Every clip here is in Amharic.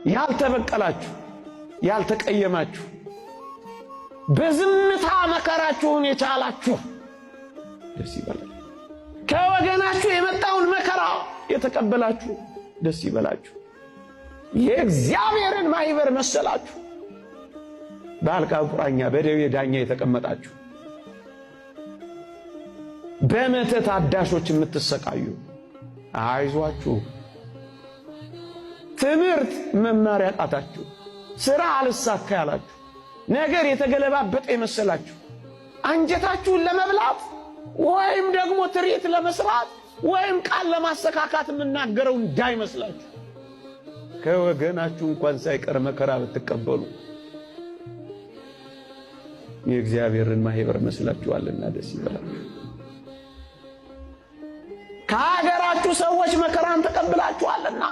ያልተበቀላችሁ ያልተቀየማችሁ በዝምታ መከራችሁን የቻላችሁ ደስ ይበላችሁ። ከወገናችሁ የመጣውን መከራ የተቀበላችሁ ደስ ይበላችሁ። የእግዚአብሔርን ማህበር መሰላችሁ። በአልጋ ቁራኛ በደዌ ዳኛ የተቀመጣችሁ በመተት አዳሾች የምትሰቃዩ አይዟችሁ። ትምህርት መማር ያቃታችሁ፣ ሥራ አልሳካ ያላችሁ፣ ነገር የተገለባበጠ የመሰላችሁ አንጀታችሁን ለመብላት ወይም ደግሞ ትርኢት ለመስራት ወይም ቃል ለማስተካካት የምናገረው እንዳይመስላችሁ ከወገናችሁ እንኳን ሳይቀር መከራ ብትቀበሉ የእግዚአብሔርን ማህበር መስላችኋልና ደስ ይበላችሁ። ከሀገራችሁ ሰዎች መከራን ተቀብላችኋልና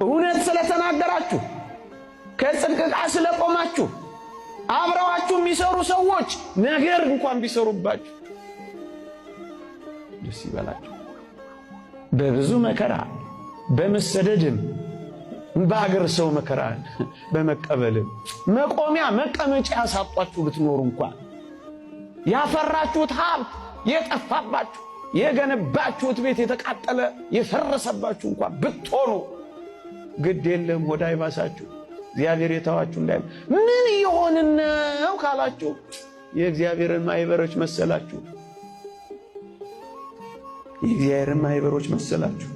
እውነት ስለተናገራችሁ ከጽድቅ ጋር ስለቆማችሁ አብረዋችሁ የሚሰሩ ሰዎች ነገር እንኳን ቢሰሩባችሁ ደስ ይበላችሁ። በብዙ መከራ በመሰደድም በአገር ሰው መከራ በመቀበልም መቆሚያ መቀመጫ ያሳጧችሁ ብትኖሩ እንኳን ያፈራችሁት ሀብት የጠፋባችሁ የገነባችሁት ቤት የተቃጠለ የፈረሰባችሁ እንኳን ብትሆኑ ግድ የለም ወደ አይባሳችሁ እግዚአብሔር የተዋችሁ እንዳይ ምን ይሆን ነው ካላችሁ የእግዚአብሔርን ማህበሮች መሰላችሁ። የእግዚአብሔርን ማህበሮች መሰላችሁ።